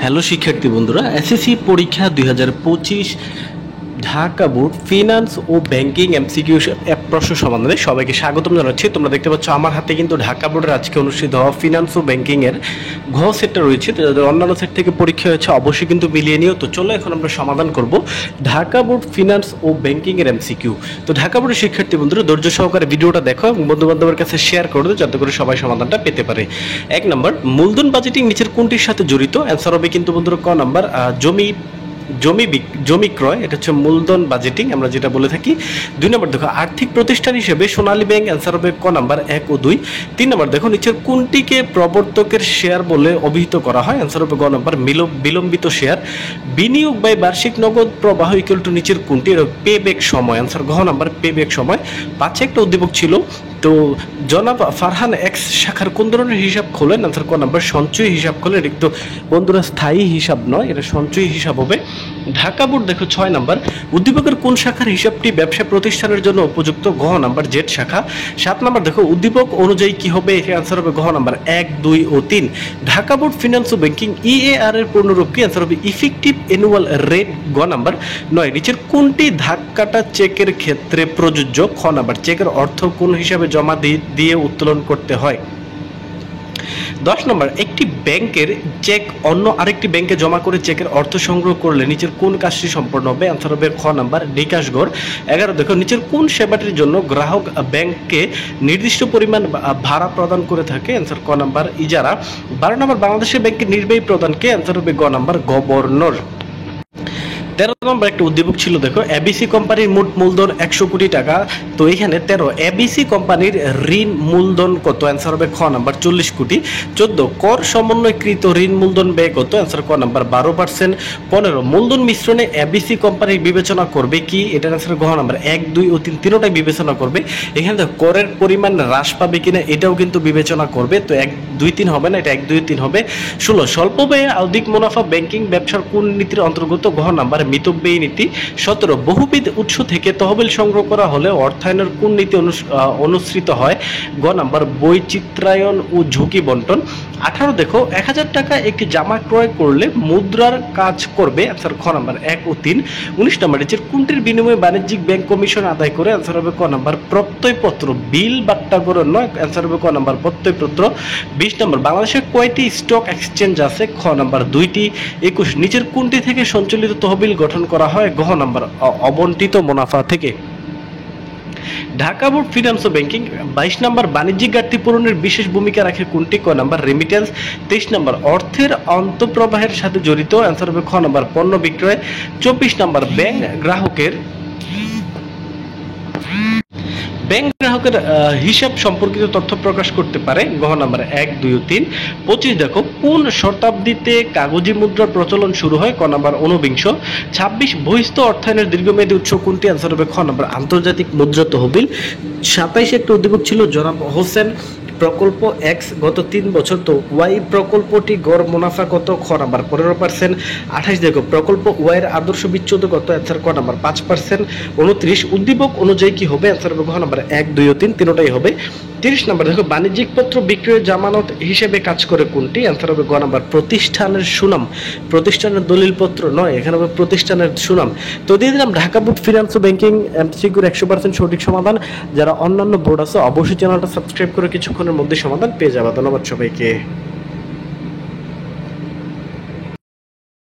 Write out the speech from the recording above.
Hello শিক্ষার্থী বন্ধুরা, SSC পরীক্ষা 2025 ঢাকা বোর্ড ফিনান্স ও ব্যাংকিং এমসিকিউ প্রশ্ন সমাধানে সবাইকে স্বাগতম জানাচ্ছি। তোমরা দেখতে পাচ্ছ আমার হাতে কিন্তু ঢাকা বোর্ডের আজকে অনুষ্ঠিত হওয়া ফিনান্স ও ব্যাংকিং এর ঘ সেটটা রয়েছে। তো যাদের অন্যান্য সেট থেকে পরীক্ষা হয়েছে অবশ্যই কিন্তু মিলিয়ে নিও। তো চলো এখন আমরা সমাধান করব ঢাকা বোর্ড ফিনান্স ও ব্যাংকিং এর এমসিকিউ। তো ঢাকা বোর্ডের শিক্ষার্থী বন্ধুরা ধৈর্য সহকারে ভিডিওটা দেখো এবং বন্ধু বান্ধবের কাছে শেয়ার করে দাও যাতে করে সবাই সমাধানটা পেতে পারে। 1 নম্বর, মূলধন বাজেটিং নিচের কোনটির সাথে জড়িত? অ্যান্সার হবে কিন্তু বন্ধুরা ক নাম্বার, জমি ক্রয়, এটা হচ্ছে মূলধন বাজেটিং আমরা যেটা বলে থাকি। 2 নম্বর দেখো, আর্থিক প্রতিষ্ঠান হিসেবে সোনালী ব্যাংক, অ্যান্সার হবে ক নাম্বার 1 ও 2। 3 নম্বর দেখো, নিচের কোনটিকে প্রবর্তকের শেয়ার বলে অভিহিত করা হয়? অ্যান্সার হবে গ নাম্বার বিলম্বিত শেয়ার। বিনিয়োগ বাই বার্ষিক নগদ প্রবাহ ইকুয়াল টু নিচের কোনটি? পে ব্যাক সময়, অ্যান্সার ঘ নাম্বার পে ব্যাক সময়। 5 একটা উদ্দীপক ছিল। তো জনাব ফারহান এক্স শাখার কোন ধরনের হিসাব খোলেন? অ্যান্সার ক নাম্বার সঞ্চয়ী হিসাব খোলেন। এটা কিন্তু বন্ধুরা স্থায়ী হিসাব নয়, এটা সঞ্চয়ী হিসাব হবে। ঢাকা বোর্ড দেখো 6 নাম্বার, উদ্দীপকের কোন শাখার হিসাবটি ব্যবসা প্রতিষ্ঠানের জন্য উপযুক্ত? ঘ নাম্বার জেড শাখা। 7 নাম্বার দেখো, উদ্দীপক অনুযায়ী কি হবে? এর অ্যান্সার হবে ঘ নাম্বার 1, 2 ও 3। ঢাকা বোর্ড ফিনান্স ও ব্যাংকিং ইএআর এর পূর্ণরূপ কি? অ্যান্সার হবে ইফেক্টিভ অ্যানুয়াল রেট, গ নাম্বার 9। নিচের কোনটি ধাক্কাটা চেকের ক্ষেত্রে প্রযোজ্য? খ নাম্বার চেকের অর্থ কোন হিসাবে জমা দিয়ে উত্তোলন করতে হয়। 10 নম্বর, একটি ব্যাংকের চেক অন্য আরেকটি ব্যাংকে জমা করে চেকের অর্থ সংগ্রহ করলে নিচের কোন কাজটি সম্পন্ন হবে? অ্যান্সার হবে খ নাম্বার নিকাশ ঘর। 11 দেখো, নিচের কোন সেবাটির জন্য গ্রাহক ব্যাংককে নির্দিষ্ট পরিমাণ ভাড়া প্রদান করে থাকে? অ্যান্সার ক নাম্বার ইজারা। 12 নম্বর, বাংলাদেশের ব্যাংকের নির্বাহী প্রধানকে? অ্যান্সার হবে গ নাম্বার গভর্নর। 13 নম্বর একটা উদ্দীপক ছিল দেখো, এবিসি কোম্পানির মোট মূলধন 100 কোটি টাকা। তো এখানে 13 এবিসি কোম্পানির ঋণ মূলধন কত? অ্যান্সার হবে খ নাম্বার 40 কোটি। 14 কর সমন্বয়কৃত ঋণ মূলধন ব্যয় কত? অ্যান্সার ক নাম্বার 12%। 15 মূলধন মিশ্রণে এবিসি কোম্পানির বিবেচনা করবে কি? এটার অ্যান্সার ঘ নাম্বার 1, 2 ও 3 তিনটাই বিবেচনা করবে। এখানে দেখো করের পরিমাণ হ্রাস পাবে কিনা এটাও কিন্তু বিবেচনা করবে। তো 1, 2, 3 হবে না, এটা 1, 2, 3 হবে। 16 স্বল্প ব্যয়ে অধিক মুনাফা ব্যাংকিং ব্যবসার কোন নীতির অন্তর্গত? ঘ নাম্বার মিতব্যয়ী নীতি। 17 বহুবিধ উৎস থেকে তহবিল সংগ্রহ করা হলে অর্থায়নের কোন নীতি অনুসৃত হয়? গ নাম্বার বৈচিত্র্যায়ন ও ঝুঁকি বন্টন। 18 দেখো, 1000 টাকা একটি জামা ক্রয় করলে মুদ্রার কাজ করবে? অ্যান্সার খ নাম্বার 1 ও 3। 19 নম্বর, নিচের কোনটির বিনিময়ে বাণিজ্যিক ব্যাংক কমিশন আদায় করে? অ্যান্সার হবে ক নাম্বার প্রত্যয়পত্র। বিল বাট্টাগরণ নয়, অ্যান্সার হবে ক নাম্বার প্রত্যয়পত্র। 20 নম্বর, বাংলাদেশে কয়টি স্টক এক্সচেঞ্জ আছে? খ নাম্বার 2টি। 21 নিচের কোনটি থেকে সঞ্চালিত তহবিল গঠন করা হয়? ঘ নাম্বার অবন্টিত মুনাফা থেকে। ঢাকা বোর্ড ফিনান্স ও ব্যাংকিং 22 নম্বর, বাণিজ্যিক ঘাটতি পূরণের বিশেষ ভূমিকা রাখে কোনটি? ক নাম্বার রেমিটেন্স। 23 নম্বর, অর্থের অন্তঃপ্রবাহের সাথে জড়িত? অ্যান্সার হবে খ নাম্বার পণ্য বিক্রয়। 24 নম্বর, ব্যাংক গ্রাহকের হিসাব সম্পর্কিত তথ্য প্রকাশ করতে পারে? ঘ নাম্বার 1, 2 ও 3। 25 দেখো, কোন শতাব্দীতে কাগজি মুদ্রার প্রচলন শুরু হয়? ক নাম্বার 19। 26 বহিস্থ অর্থায়নের দীর্ঘমেয়াদী উৎস কোনটি? অ্যান্সার হবে খ নাম্বার আন্তর্জাতিক মুদ্রা তহবিল। 27 একটা উদ্দীপক ছিল জনাব হোসেন প্রকল্প এক্স গত 3 বছর। তো ওয়াই প্রকল্পটি গড় মুনাফা কত? খ নাম্বার 15%। 28 দেখো, প্রকল্প ওয়াই এর আদর্শ বিচ্যুত কত? অ্যান্সার ক নাম্বার 5%। 29 উদ্দীপক অনুযায়ী কি হবে? অ্যান্সার হবে ঘ নাম্বার 1, 2 ও 3 তিনটাই হবে। 30 নম্বর দেখো, বাণিজ্যিক পত্র বিক্রয়ের জামানত হিসেবে কাজ করে কোনটি? অ্যান্সার হবে গ নাম্বার প্রতিষ্ঠানের সুনাম। প্রতিষ্ঠানের দলিলপত্র নয়, এখানে হবে প্রতিষ্ঠানের সুনাম। তো দিয়ে দিলাম ঢাকা বোর্ড ফিনান্স ও ব্যাংকিং এমসিকিউর 100% সঠিক সমাধান। যারা অন্যান্য বোর্ড আছে অবশ্যই চ্যানেলটা সাবস্ক্রাইব করে কিছুক্ষণের মধ্যে সমাধান পেয়ে যাবে। ধন্যবাদ সবাইকে।